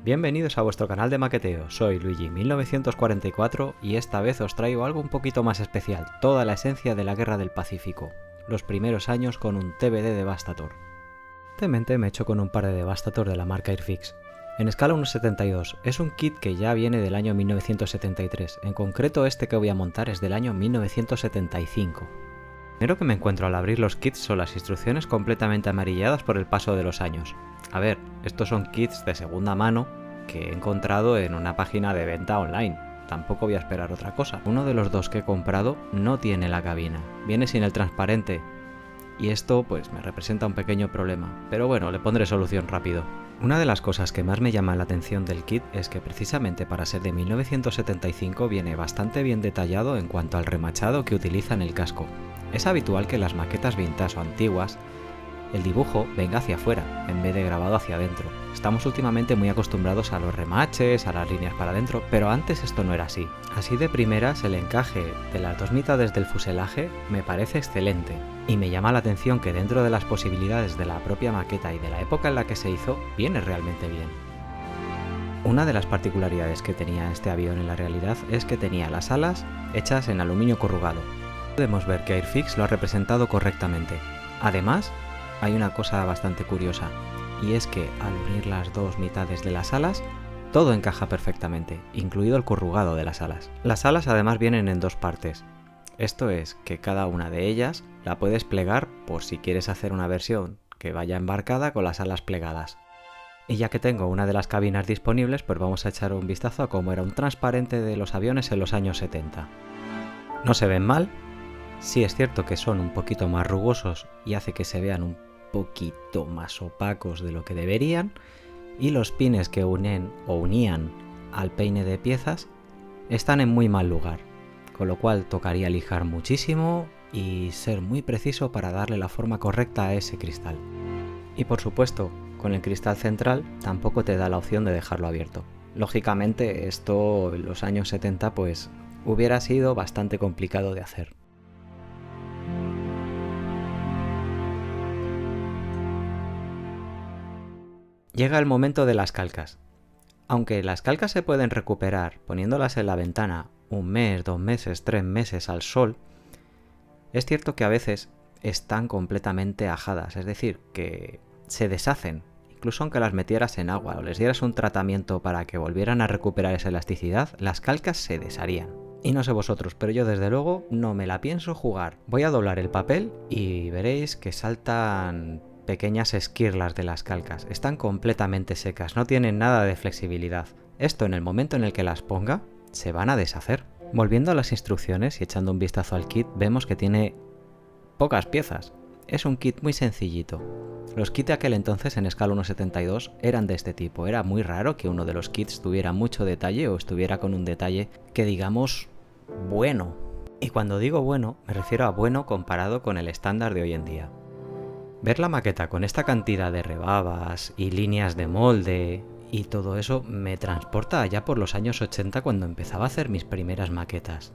Bienvenidos a vuestro canal de maqueteo, soy Luigi1944 y esta vez os traigo algo un poquito más especial, toda la esencia de la Guerra del Pacífico, los primeros años con un TBD Devastator. Recientemente me he hecho con un par de Devastator de la marca Airfix. En escala 1.72, es un kit que ya viene del año 1973, en concreto este que voy a montar es del año 1975. Lo primero que me encuentro al abrir los kits son las instrucciones completamente amarilladas por el paso de los años. A ver, estos son kits de segunda mano que he encontrado en una página de venta online. Tampoco voy a esperar otra cosa. Uno de los dos que he comprado no tiene la cabina, viene sin el transparente. Y esto pues me representa un pequeño problema, pero bueno, le pondré solución rápido. Una de las cosas que más me llama la atención del kit es que precisamente para ser de 1975 viene bastante bien detallado en cuanto al remachado que utiliza en el casco. Es habitual que en las maquetas vintage o antiguas el dibujo venga hacia afuera en vez de grabado hacia adentro. Estamos últimamente muy acostumbrados a los remaches, a las líneas para adentro, pero antes esto no era así. Así de primeras el encaje de las dos mitades del fuselaje me parece excelente y me llama la atención que dentro de las posibilidades de la propia maqueta y de la época en la que se hizo, viene realmente bien. Una de las particularidades que tenía este avión en la realidad es que tenía las alas hechas en aluminio corrugado. Podemos ver que Airfix lo ha representado correctamente. Además, hay una cosa bastante curiosa, y es que al unir las dos mitades de las alas, todo encaja perfectamente, incluido el corrugado de las alas. Las alas además vienen en dos partes. Esto es, que cada una de ellas la puedes plegar por si quieres hacer una versión que vaya embarcada con las alas plegadas. Y ya que tengo una de las cabinas disponibles, pues vamos a echar un vistazo a cómo era un transparente de los aviones en los años 70. No se ven mal. Sí es cierto que son un poquito más rugosos y hace que se vean un poquito más opacos de lo que deberían, y los pines que unían al peine de piezas están en muy mal lugar, con lo cual tocaría lijar muchísimo y ser muy preciso para darle la forma correcta a ese cristal. Y por supuesto, con el cristal central tampoco te da la opción de dejarlo abierto. Lógicamente esto en los años 70 pues hubiera sido bastante complicado de hacer. Llega el momento de las calcas. Aunque las calcas se pueden recuperar poniéndolas en la ventana un mes, 2 meses, 3 meses al sol, es cierto que a veces están completamente ajadas, es decir, que se deshacen. Incluso aunque las metieras en agua o les dieras un tratamiento para que volvieran a recuperar esa elasticidad, las calcas se desharían. Y no sé vosotros, pero yo desde luego no me la pienso jugar. Voy a doblar el papel y veréis que saltan pequeñas esquirlas de las calcas. Están completamente secas, no tienen nada de flexibilidad. Esto en el momento en el que las ponga, se van a deshacer. Volviendo a las instrucciones y echando un vistazo al kit, vemos que tiene pocas piezas. Es un kit muy sencillito. Los kits de aquel entonces en escala 1.72 eran de este tipo. Era muy raro que uno de los kits tuviera mucho detalle o estuviera con un detalle que digamos bueno. Y cuando digo bueno, me refiero a bueno comparado con el estándar de hoy en día. Ver la maqueta con esta cantidad de rebabas y líneas de molde y todo eso me transporta allá por los años 80 cuando empezaba a hacer mis primeras maquetas.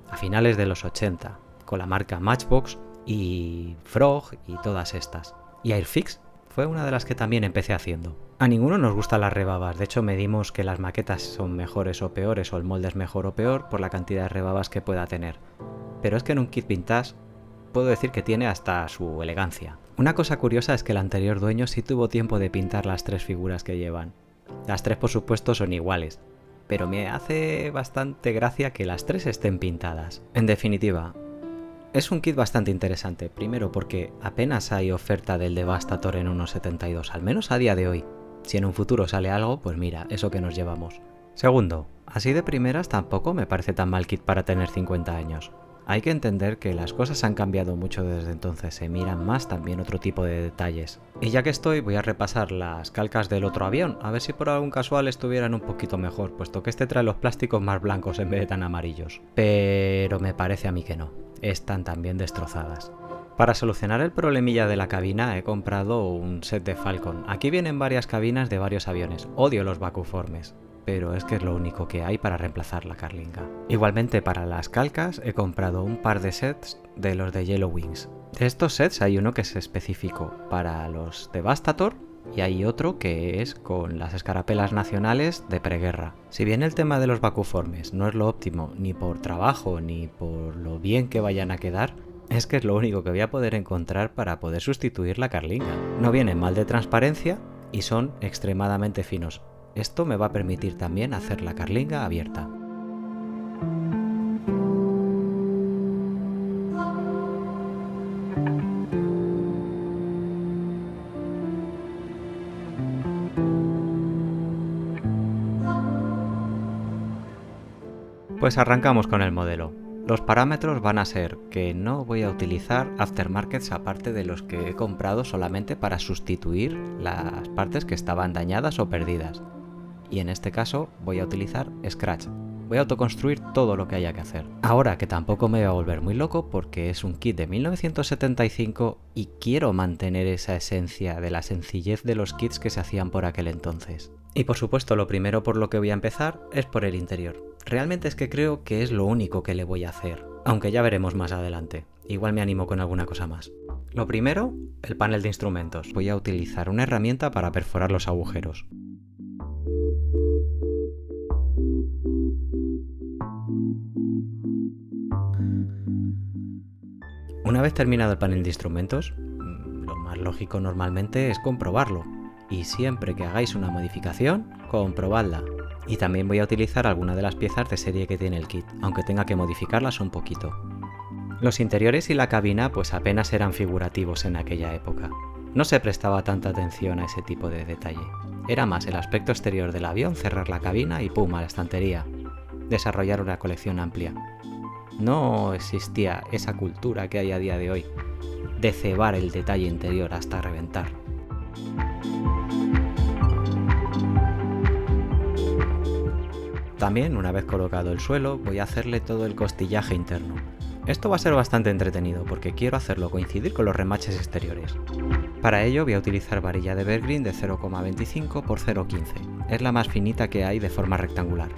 A finales de los 80, con la marca Matchbox y Frog y todas estas. Y Airfix fue una de las que también empecé haciendo. A ninguno nos gustan las rebabas, de hecho medimos que las maquetas son mejores o peores o el molde es mejor o peor por la cantidad de rebabas que pueda tener. Pero es que en un kit vintage puedo decir que tiene hasta su elegancia. Una cosa curiosa es que el anterior dueño sí tuvo tiempo de pintar las tres figuras que llevan. Las tres por supuesto son iguales, pero me hace bastante gracia que las tres estén pintadas. En definitiva, es un kit bastante interesante, primero porque apenas hay oferta del Devastator en 1.72, al menos a día de hoy. Si en un futuro sale algo, pues mira, eso que nos llevamos. Segundo, así de primeras tampoco me parece tan mal kit para tener 50 años. Hay que entender que las cosas han cambiado mucho desde entonces, se miran más también otro tipo de detalles. Y ya que estoy, voy a repasar las calcas del otro avión, a ver si por algún casual estuvieran un poquito mejor, puesto que este trae los plásticos más blancos en vez de tan amarillos. Pero me parece a mí que no, están también destrozadas. Para solucionar el problemilla de la cabina he comprado un set de Falcon. Aquí vienen varias cabinas de varios aviones, odio los vacuformes, pero es que es lo único que hay para reemplazar la carlinga. Igualmente para las calcas he comprado un par de sets de los de Yellow Wings. De estos sets hay uno que es específico para los Devastator y hay otro que es con las escarapelas nacionales de preguerra. Si bien el tema de los vacuformes no es lo óptimo ni por trabajo ni por lo bien que vayan a quedar, es que es lo único que voy a poder encontrar para poder sustituir la carlinga. No vienen mal de transparencia y son extremadamente finos. Esto me va a permitir también hacer la carlinga abierta. Pues arrancamos con el modelo. Los parámetros van a ser que no voy a utilizar aftermarkets aparte de los que he comprado solamente para sustituir las partes que estaban dañadas o perdidas. Y en este caso voy a utilizar Scratch. Voy a autoconstruir todo lo que haya que hacer. Ahora que tampoco me voy a volver muy loco porque es un kit de 1975 y quiero mantener esa esencia de la sencillez de los kits que se hacían por aquel entonces. Y por supuesto lo primero por lo que voy a empezar es por el interior. Realmente es que creo que es lo único que le voy a hacer, aunque ya veremos más adelante. Igual me animo con alguna cosa más. Lo primero, el panel de instrumentos. Voy a utilizar una herramienta para perforar los agujeros. Una vez terminado el panel de instrumentos, lo más lógico normalmente es comprobarlo. Y siempre que hagáis una modificación, comprobadla. Y también voy a utilizar alguna de las piezas de serie que tiene el kit, aunque tenga que modificarlas un poquito. Los interiores y la cabina pues apenas eran figurativos en aquella época. No se prestaba tanta atención a ese tipo de detalle. Era más el aspecto exterior del avión, cerrar la cabina y pum, a la estantería. Desarrollar una colección amplia. No existía esa cultura que hay a día de hoy, de cebar el detalle interior hasta reventar. También, una vez colocado el suelo, voy a hacerle todo el costillaje interno. Esto va a ser bastante entretenido porque quiero hacerlo coincidir con los remaches exteriores. Para ello voy a utilizar varilla de Evergreen de 0,25 x 0,15. Es la más finita que hay de forma rectangular.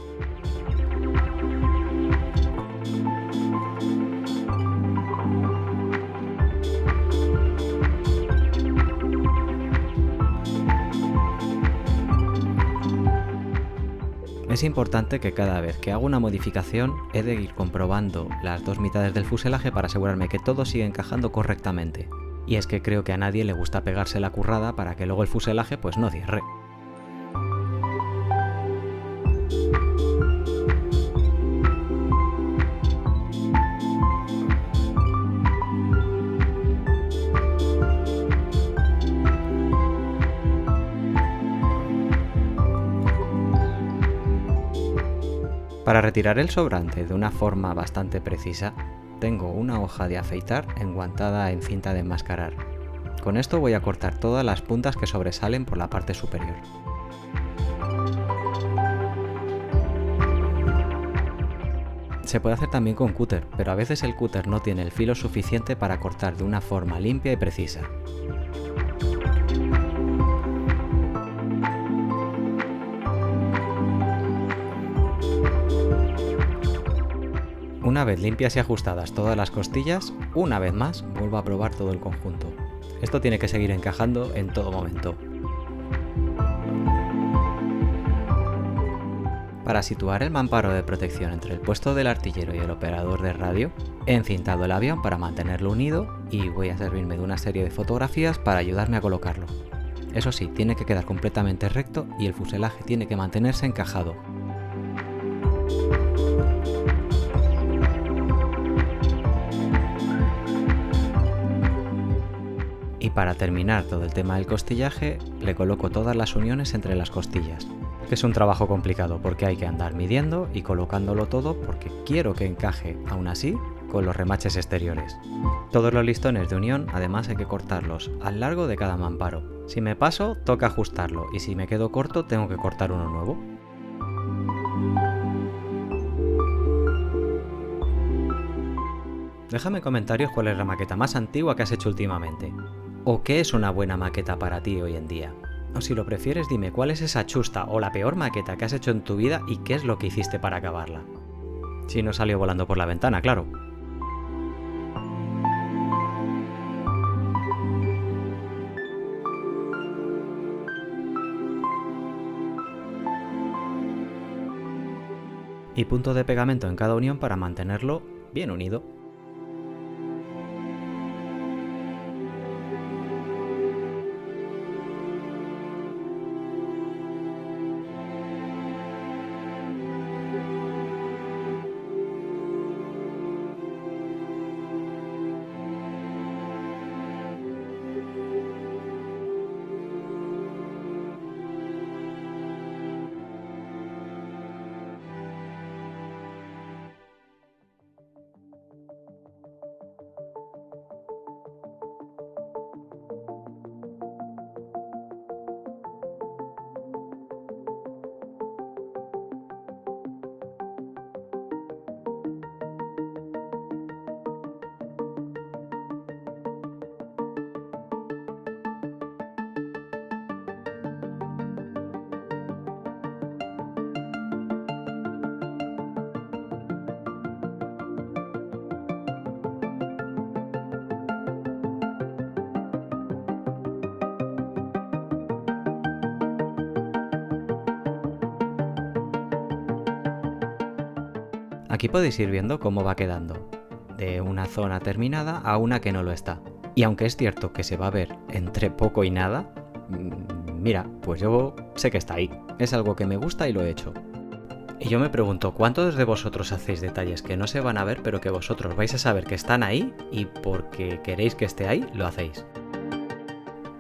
Es importante que cada vez que hago una modificación he de ir comprobando las dos mitades del fuselaje para asegurarme que todo sigue encajando correctamente. Y es que creo que a nadie le gusta pegarse la currada para que luego el fuselaje pues no cierre. Para retirar el sobrante de una forma bastante precisa, tengo una hoja de afeitar enguantada en cinta de enmascarar. Con esto voy a cortar todas las puntas que sobresalen por la parte superior. Se puede hacer también con cúter, pero a veces el cúter no tiene el filo suficiente para cortar de una forma limpia y precisa. Una vez limpias y ajustadas todas las costillas, una vez más vuelvo a probar todo el conjunto. Esto tiene que seguir encajando en todo momento. Para situar el mamparo de protección entre el puesto del artillero y el operador de radio, he encintado el avión para mantenerlo unido y voy a servirme de una serie de fotografías para ayudarme a colocarlo. Eso sí, tiene que quedar completamente recto y el fuselaje tiene que mantenerse encajado. Y para terminar todo el tema del costillaje, le coloco todas las uniones entre las costillas. Que es un trabajo complicado porque hay que andar midiendo y colocándolo todo porque quiero que encaje, aún así, con los remaches exteriores. Todos los listones de unión además hay que cortarlos al largo de cada mamparo. Si me paso, toca ajustarlo y si me quedo corto tengo que cortar uno nuevo. Déjame en comentarios cuál es la maqueta más antigua que has hecho últimamente. ¿O qué es una buena maqueta para ti hoy en día? O si lo prefieres, dime cuál es esa chusta o la peor maqueta que has hecho en tu vida y qué es lo que hiciste para acabarla. Si no salió volando por la ventana, claro. y punto de pegamento en cada unión para mantenerlo bien unido. Aquí podéis ir viendo cómo va quedando, de una zona terminada a una que no lo está. Y aunque es cierto que se va a ver entre poco y nada, mira, pues yo sé que está ahí. Es algo que me gusta y lo he hecho. Y yo me pregunto, ¿cuántos de vosotros hacéis detalles que no se van a ver pero que vosotros vais a saber que están ahí y porque queréis que esté ahí, lo hacéis?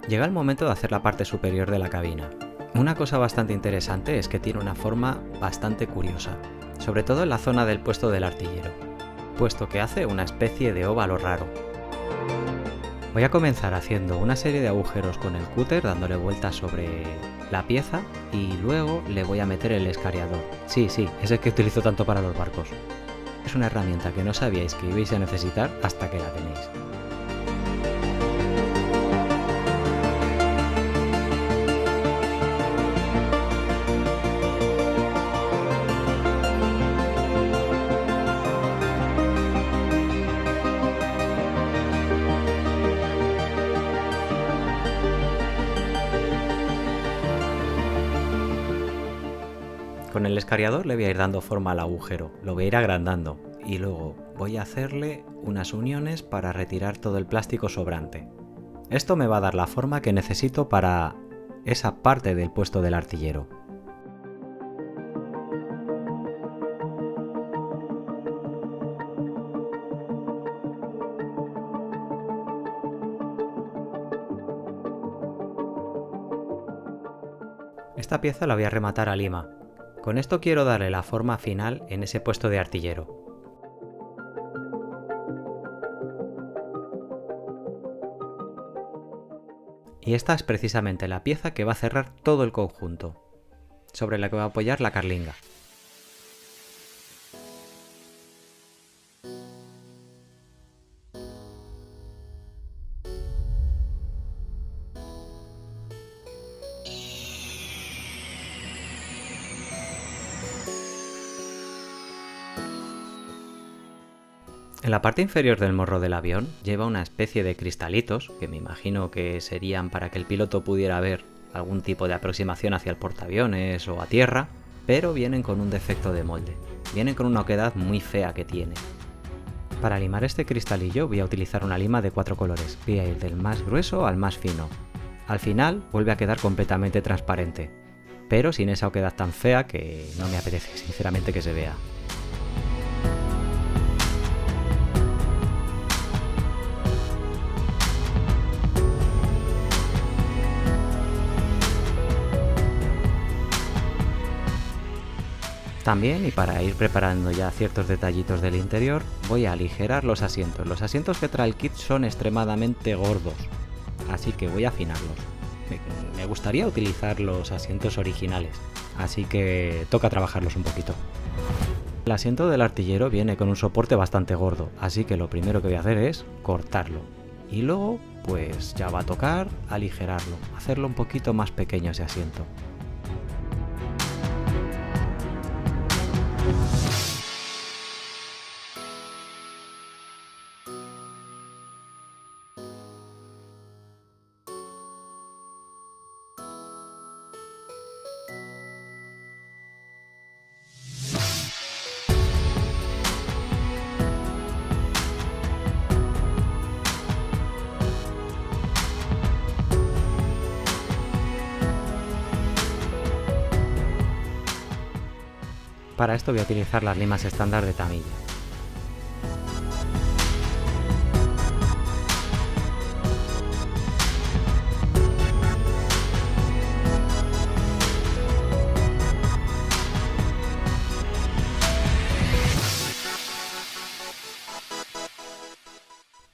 Llega el momento de hacer la parte superior de la cabina. Una cosa bastante interesante es que tiene una forma bastante curiosa, sobre todo en la zona del puesto del artillero, puesto que hace una especie de óvalo raro. Voy a comenzar haciendo una serie de agujeros con el cúter dándole vueltas sobre la pieza y luego le voy a meter el escariador. Sí, es el que utilizo tanto para los barcos. Es una herramienta que no sabíais que ibais a necesitar hasta que la tenéis. Con el escariador le voy a ir dando forma al agujero, lo voy a ir agrandando y luego voy a hacerle unas uniones para retirar todo el plástico sobrante. Esto me va a dar la forma que necesito para esa parte del puesto del artillero. Esta pieza la voy a rematar a lima. Con esto quiero darle la forma final en ese puesto de artillero. Y esta es precisamente la pieza que va a cerrar todo el conjunto, sobre la que va a apoyar la carlinga. En la parte inferior del morro del avión lleva una especie de cristalitos, que me imagino que serían para que el piloto pudiera ver algún tipo de aproximación hacia el portaaviones o a tierra, pero vienen con un defecto de molde. Vienen con una oquedad muy fea que tiene. Para limar este cristalillo voy a utilizar una lima de 4 colores. Voy a ir del más grueso al más fino. Al final vuelve a quedar completamente transparente, pero sin esa oquedad tan fea que no me apetece sinceramente que se vea. También, y para ir preparando ya ciertos detallitos del interior, voy a aligerar los asientos. Los asientos que trae el kit son extremadamente gordos, así que voy a afinarlos. Me gustaría utilizar los asientos originales, así que toca trabajarlos un poquito. El asiento del artillero viene con un soporte bastante gordo, así que lo primero que voy a hacer es cortarlo. Y luego, pues ya va a tocar aligerarlo, hacerlo un poquito más pequeño ese asiento. Para esto voy a utilizar las limas estándar de Tamiya.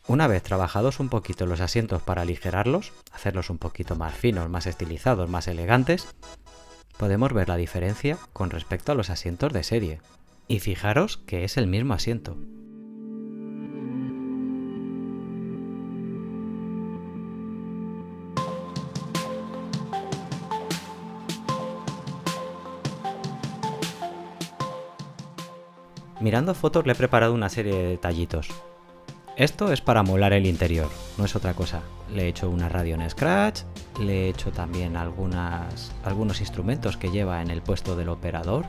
Una vez trabajados un poquito los asientos para aligerarlos, hacerlos un poquito más finos, más estilizados, más elegantes, podemos ver la diferencia con respecto a los asientos de serie. Y fijaros que es el mismo asiento. Mirando fotos le he preparado una serie de detallitos. Esto es para molar el interior, no es otra cosa. Le he hecho una radio en Scratch, le he hecho también algunos instrumentos que lleva en el puesto del operador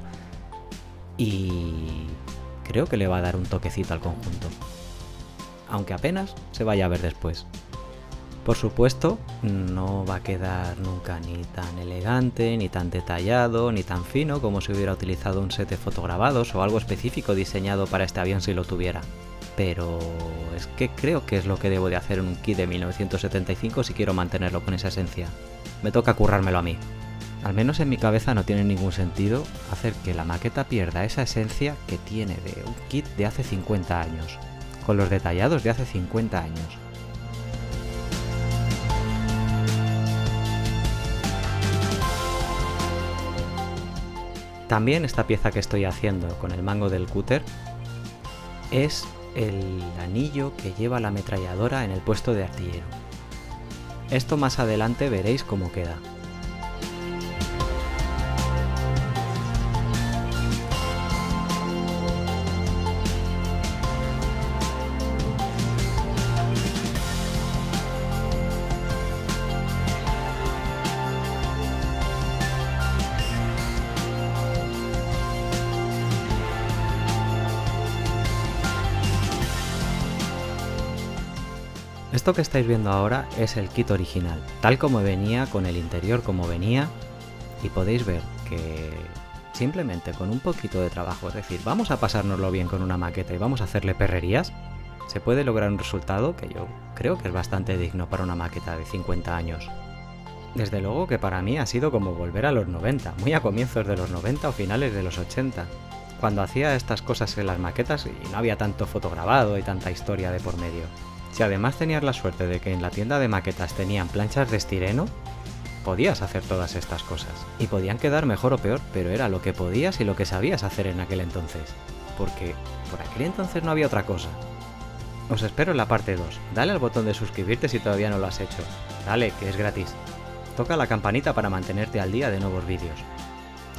y creo que le va a dar un toquecito al conjunto, aunque apenas se vaya a ver después. Por supuesto, no va a quedar nunca ni tan elegante, ni tan detallado, ni tan fino como si hubiera utilizado un set de fotograbados o algo específico diseñado para este avión si lo tuviera. Pero es que creo que es lo que debo de hacer en un kit de 1975 si quiero mantenerlo con esa esencia. Me toca currármelo a mí. Al menos en mi cabeza no tiene ningún sentido hacer que la maqueta pierda esa esencia que tiene de un kit de hace 50 años, con los detallados de hace 50 años. También esta pieza que estoy haciendo con el mango del cúter es el anillo que lleva la ametralladora en el puesto de artillero. Esto más adelante veréis cómo queda. Esto que estáis viendo ahora es el kit original, tal como venía, con el interior como venía, y podéis ver que simplemente con un poquito de trabajo, es decir, vamos a pasárnoslo bien con una maqueta y vamos a hacerle perrerías, se puede lograr un resultado que yo creo que es bastante digno para una maqueta de 50 años. Desde luego que para mí ha sido como volver a los 90, muy a comienzos de los 90 o finales de los 80, cuando hacía estas cosas en las maquetas y no había tanto fotograbado y tanta historia de por medio. Si además tenías la suerte de que en la tienda de maquetas tenían planchas de estireno, podías hacer todas estas cosas. Y podían quedar mejor o peor, pero era lo que podías y lo que sabías hacer en aquel entonces. Porque por aquel entonces no había otra cosa. Os espero en la parte 2. Dale al botón de suscribirte si todavía no lo has hecho. Dale, que es gratis. Toca la campanita para mantenerte al día de nuevos vídeos.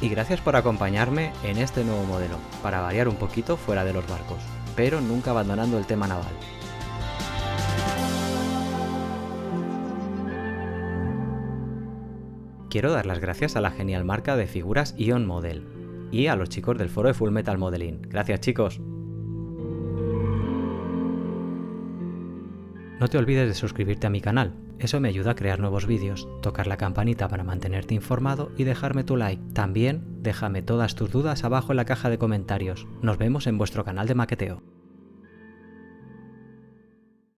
Y gracias por acompañarme en este nuevo modelo, para variar un poquito fuera de los barcos, pero nunca abandonando el tema naval. Quiero dar las gracias a la genial marca de figuras Ion Model y a los chicos del foro de Full Metal Modeling. Gracias, chicos. No te olvides de suscribirte a mi canal, eso me ayuda a crear nuevos vídeos, tocar la campanita para mantenerte informado y dejarme tu like. También déjame todas tus dudas abajo en la caja de comentarios. Nos vemos en vuestro canal de maqueteo.